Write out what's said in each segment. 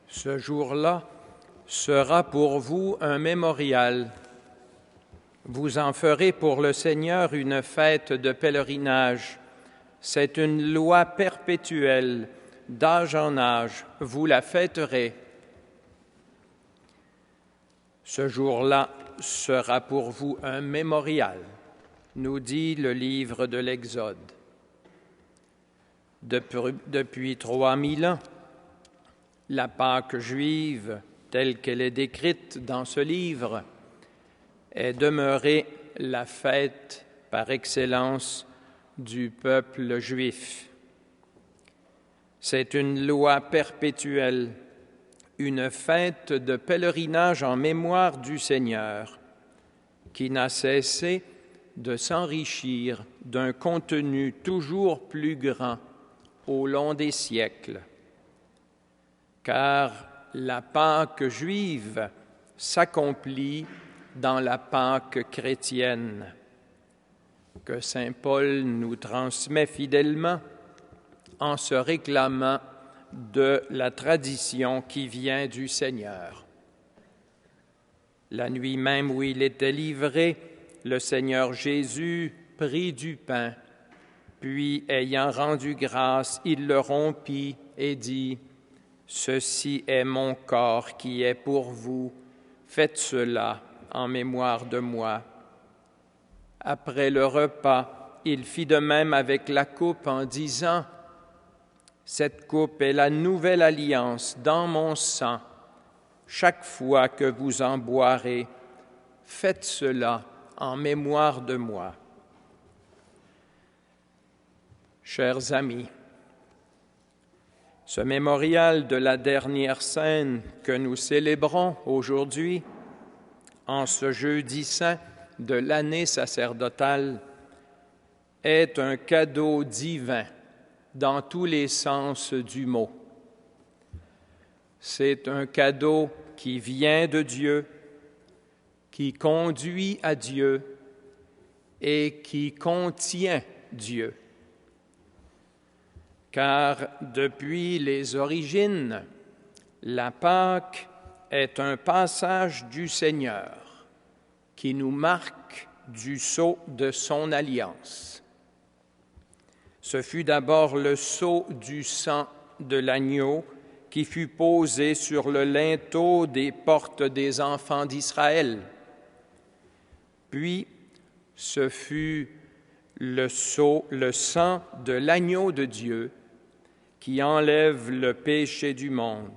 Ce jour-là sera pour vous un mémorial. Vous en ferez pour le Seigneur une fête de pèlerinage. C'est une loi perpétuelle, d'âge en âge, vous la fêterez. Ce jour-là sera pour vous un mémorial, nous dit le livre de l'Exode. Depuis 3000 ans, la Pâque juive, telle qu'elle est décrite dans ce livre, est demeurée la fête par excellence du peuple juif. C'est une loi perpétuelle, une fête de pèlerinage en mémoire du Seigneur, qui n'a cessé de s'enrichir d'un contenu toujours plus grand au long des siècles. Car la Pâque juive s'accomplit dans la Pâque chrétienne, que saint Paul nous transmet fidèlement en se réclamant de la tradition qui vient du Seigneur. La nuit même où il était livré, le Seigneur Jésus prit du pain, puis, ayant rendu grâce, il le rompit et dit : « Ceci est mon corps qui est pour vous, faites cela en mémoire de moi. » Après le repas, il fit de même avec la coupe en disant : « Cette coupe est la nouvelle alliance dans mon sang. Chaque fois que vous en boirez, faites cela en mémoire de moi. » Chers amis, ce mémorial de la dernière scène que nous célébrons aujourd'hui, en ce jeudi saint de l'année sacerdotale, est un cadeau divin dans tous les sens du mot. C'est un cadeau qui vient de Dieu, qui conduit à Dieu et qui contient Dieu. Car depuis les origines, la Pâque est un passage du Seigneur qui nous marque du sceau de son alliance. Ce fut d'abord le sceau du sang de l'agneau qui fut posé sur le linteau des portes des enfants d'Israël. Puis, ce fut le sang de l'agneau de Dieu qui enlève le péché du monde,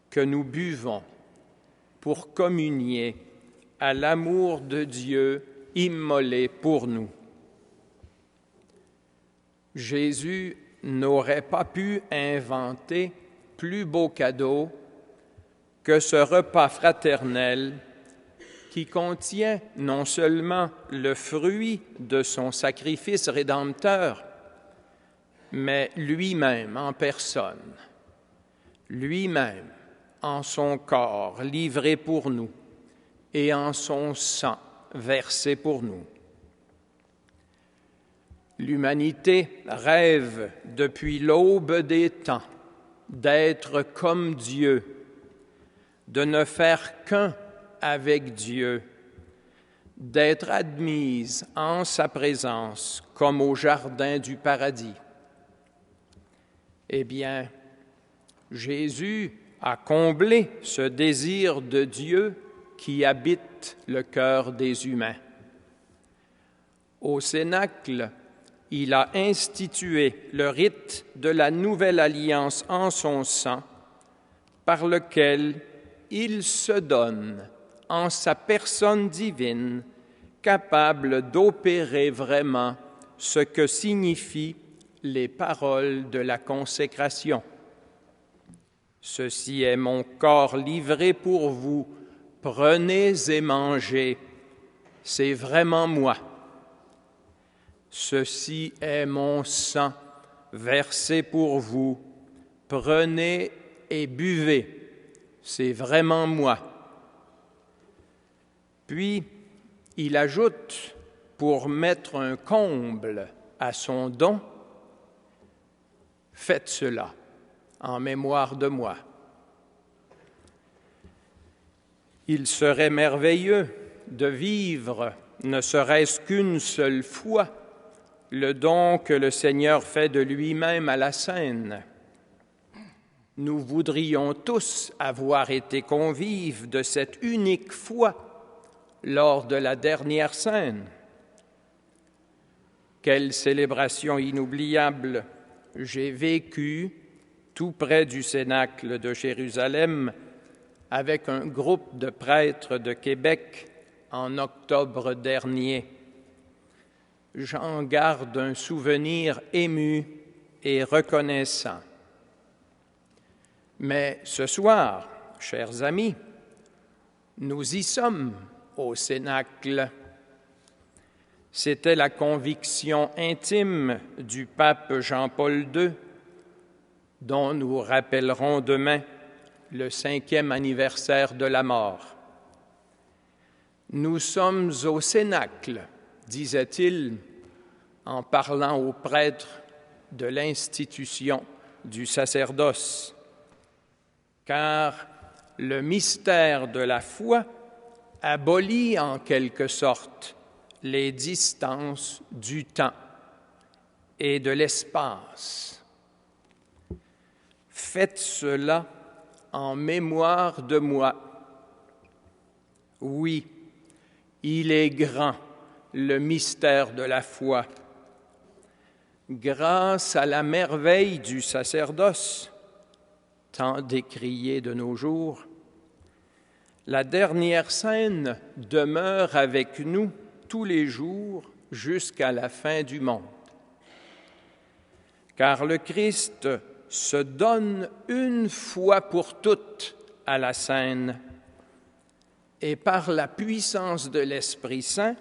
que nous buvons pour communier à l'amour de Dieu immolé pour nous. Jésus n'aurait pas pu inventer plus beau cadeau que ce repas fraternel qui contient non seulement le fruit de son sacrifice rédempteur, mais lui-même en personne, lui-même en son corps livré pour nous et en son sang versé pour nous. L'humanité rêve depuis l'aube des temps d'être comme Dieu, de ne faire qu'un avec Dieu, d'être admise en sa présence comme au jardin du paradis. Eh bien, Jésus a comblé ce désir de Dieu qui habite le cœur des humains. Au Cénacle, il a institué le rite de la nouvelle alliance en son sang, par lequel il se donne en sa personne divine, capable d'opérer vraiment ce que signifient les paroles de la consécration. Ceci est mon corps livré pour vous, prenez et mangez, c'est vraiment moi. Ceci est mon sang versé pour vous, prenez et buvez, c'est vraiment moi. Puis, il ajoute, pour mettre un comble à son don, faites cela en mémoire de moi. Il serait merveilleux de vivre, ne serait-ce qu'une seule fois, le don que le Seigneur fait de lui-même à la scène. Nous voudrions tous avoir été convives de cette unique fois lors de la dernière scène. Quelle célébration inoubliable j'ai vécue tout près du Cénacle de Jérusalem avec un groupe de prêtres de Québec en octobre dernier. J'en garde un souvenir ému et reconnaissant. Mais ce soir, chers amis, nous y sommes au Cénacle. C'était la conviction intime du pape Jean-Paul II, dont nous rappellerons demain le 5e anniversaire de la mort. Nous sommes au Cénacle, disait-il, en parlant aux prêtres de l'institution du sacerdoce, car le mystère de la foi abolit en quelque sorte les distances du temps et de l'espace. Faites cela en mémoire de moi. Oui, il est grand, le mystère de la foi. Grâce à la merveille du sacerdoce, tant décriée de nos jours, la dernière scène demeure avec nous tous les jours jusqu'à la fin du monde. Car le Christ se donne une fois pour toutes à la scène et par la puissance de l'Esprit Saint,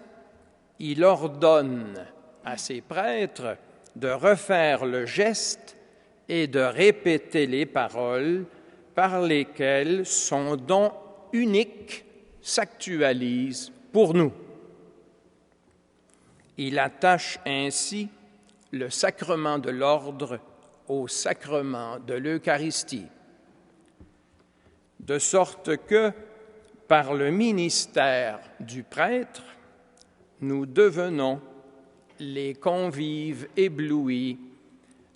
il ordonne à ses prêtres de refaire le geste et de répéter les paroles par lesquelles son don unique s'actualise pour nous. Il attache ainsi le sacrement de l'ordre au sacrement de l'Eucharistie, de sorte que, par le ministère du prêtre, nous devenons les convives éblouis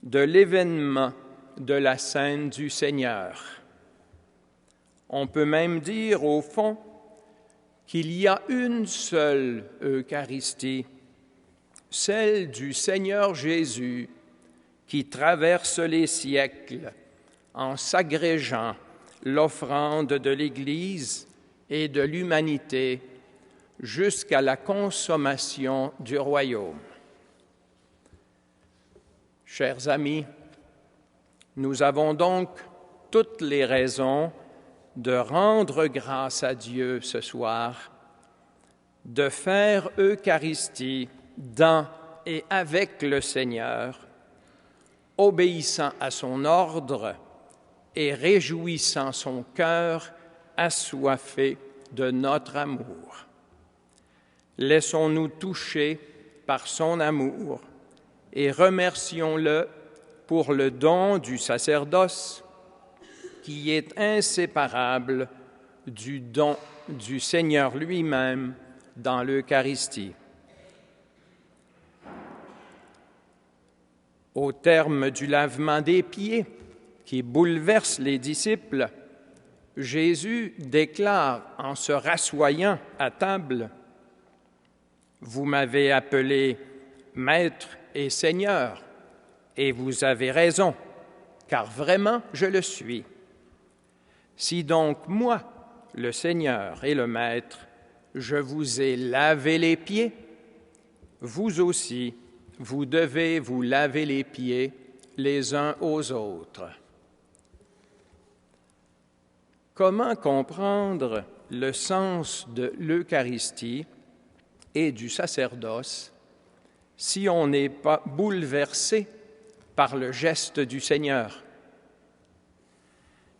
de l'événement de la scène du Seigneur. On peut même dire, au fond, qu'il y a une seule Eucharistie, celle du Seigneur Jésus, qui traverse les siècles en s'agrégeant l'offrande de l'Église et de l'humanité jusqu'à la consommation du royaume. Chers amis, nous avons donc toutes les raisons de rendre grâce à Dieu ce soir, de faire Eucharistie dans et avec le Seigneur, obéissant à son ordre et réjouissant son cœur assoiffé de notre amour. Laissons-nous toucher par son amour et remercions-le pour le don du sacerdoce qui est inséparable du don du Seigneur lui-même dans l'Eucharistie. Au terme du lavement des pieds qui bouleverse les disciples, Jésus déclare en se rassoyant à table « Vous m'avez appelé Maître et Seigneur, et vous avez raison, car vraiment je le suis. Si donc moi, le Seigneur et le Maître, je vous ai lavé les pieds, vous aussi, vous devez vous laver les pieds les uns aux autres. » Comment comprendre le sens de l'Eucharistie et du sacerdoce si on n'est pas bouleversé par le geste du Seigneur?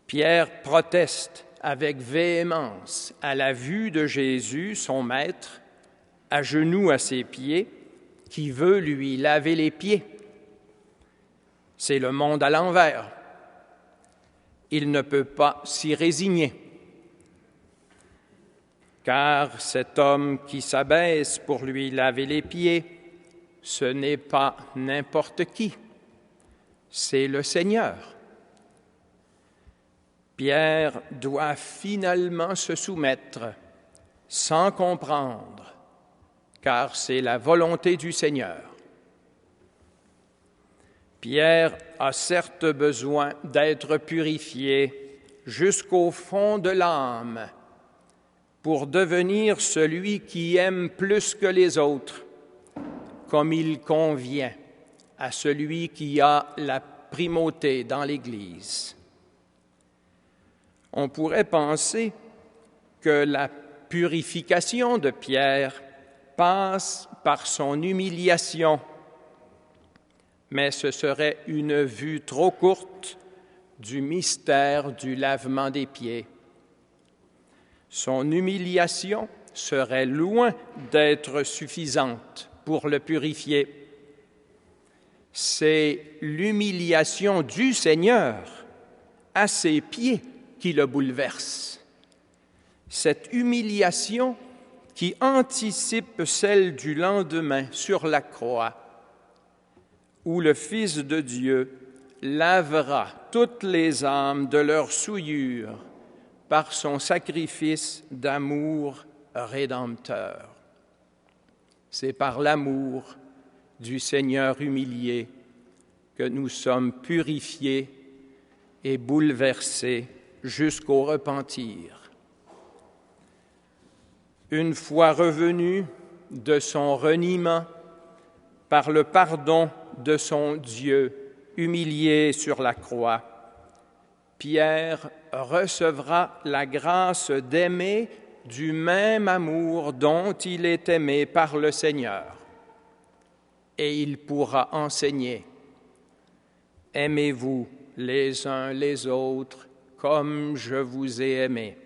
Pierre proteste avec véhémence à la vue de Jésus, son maître, à genoux à ses pieds, qui veut lui laver les pieds. C'est le monde à l'envers. Il ne peut pas s'y résigner. car cet homme qui s'abaisse pour lui laver les pieds, ce n'est pas n'importe qui, c'est le Seigneur. Pierre doit finalement se soumettre sans comprendre, car c'est la volonté du Seigneur. Pierre a certes besoin d'être purifié jusqu'au fond de l'âme pour devenir celui qui aime plus que les autres, comme il convient à celui qui a la primauté dans l'Église. On pourrait penser que la purification de Pierre passe par son humiliation, mais ce serait une vue trop courte du mystère du lavement des pieds. Son humiliation serait loin d'être suffisante pour le purifier. C'est l'humiliation du Seigneur à ses pieds qui le bouleverse. Cette humiliation qui anticipe celle du lendemain sur la croix, où le Fils de Dieu lavera toutes les âmes de leur souillure par son sacrifice d'amour rédempteur. C'est par l'amour du Seigneur humilié que nous sommes purifiés et bouleversés jusqu'au repentir. Une fois revenu de son reniement par le pardon de son Dieu humilié sur la croix, Pierre recevra la grâce d'aimer du même amour dont il est aimé par le Seigneur. Et il pourra enseigner « Aimez-vous les uns les autres comme je vous ai aimés. »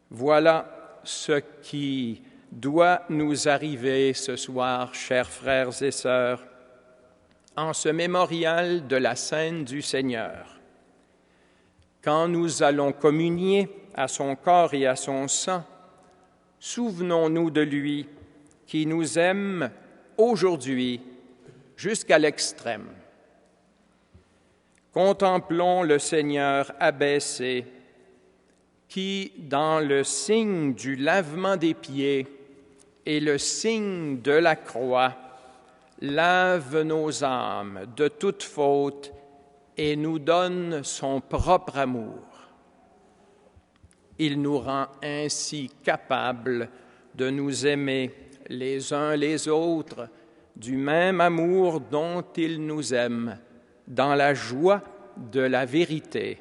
Voilà ce qui doit nous arriver ce soir, chers frères et sœurs, en ce mémorial de la Cène du Seigneur. Quand nous allons communier à son corps et à son sang, souvenons-nous de lui qui nous aime aujourd'hui jusqu'à l'extrême. Contemplons le Seigneur abaissé qui, dans le signe du lavement des pieds et le signe de la croix, lave nos âmes de toute faute et nous donne son propre amour. Il nous rend ainsi capables de nous aimer les uns les autres du même amour dont il nous aime, dans la joie de la vérité.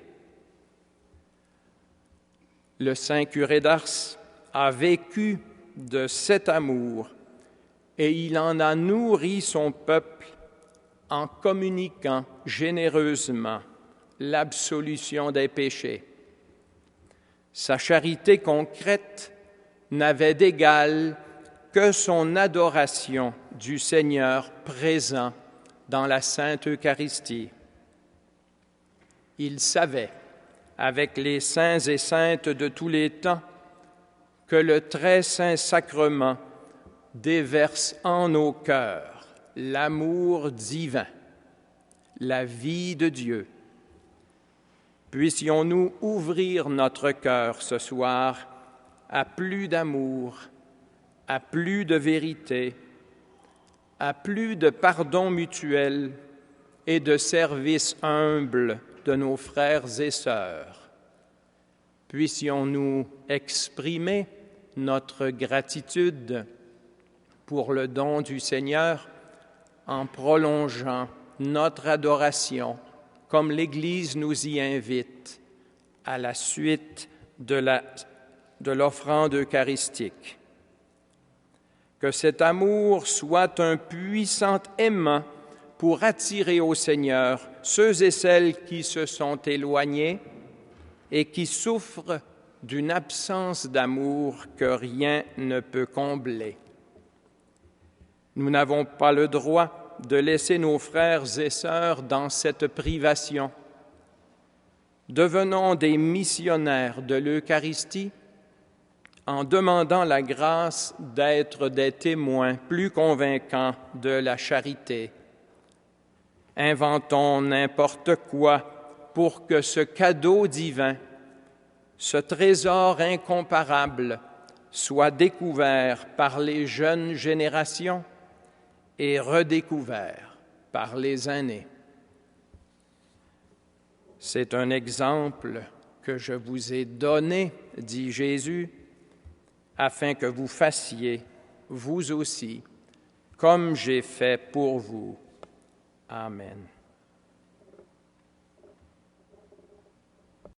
Le saint curé d'Ars a vécu de cet amour et il en a nourri son peuple en communiquant généreusement l'absolution des péchés. Sa charité concrète n'avait d'égal que son adoration du Seigneur présent dans la Sainte Eucharistie. Il savait, avec les saints et saintes de tous les temps, que le très saint sacrement déverse en nos cœurs l'amour divin, la vie de Dieu. Puissions-nous ouvrir notre cœur ce soir à plus d'amour, à plus de vérité, à plus de pardon mutuel et de service humble de nos frères et sœurs. Puissions-nous exprimer notre gratitude pour le don du Seigneur en prolongeant notre adoration, comme l'Église nous y invite, à la suite de l'offrande eucharistique. Que cet amour soit un puissant aimant pour attirer au Seigneur ceux et celles qui se sont éloignés et qui souffrent d'une absence d'amour que rien ne peut combler. Nous n'avons pas le droit de laisser nos frères et sœurs dans cette privation. Devenons des missionnaires de l'Eucharistie en demandant la grâce d'être des témoins plus convaincants de la charité. Inventons n'importe quoi pour que ce cadeau divin, ce trésor incomparable, soit découvert par les jeunes générations et redécouvert par les aînés. C'est un exemple que je vous ai donné, dit Jésus, afin que vous fassiez, vous aussi, comme j'ai fait pour vous. Amen.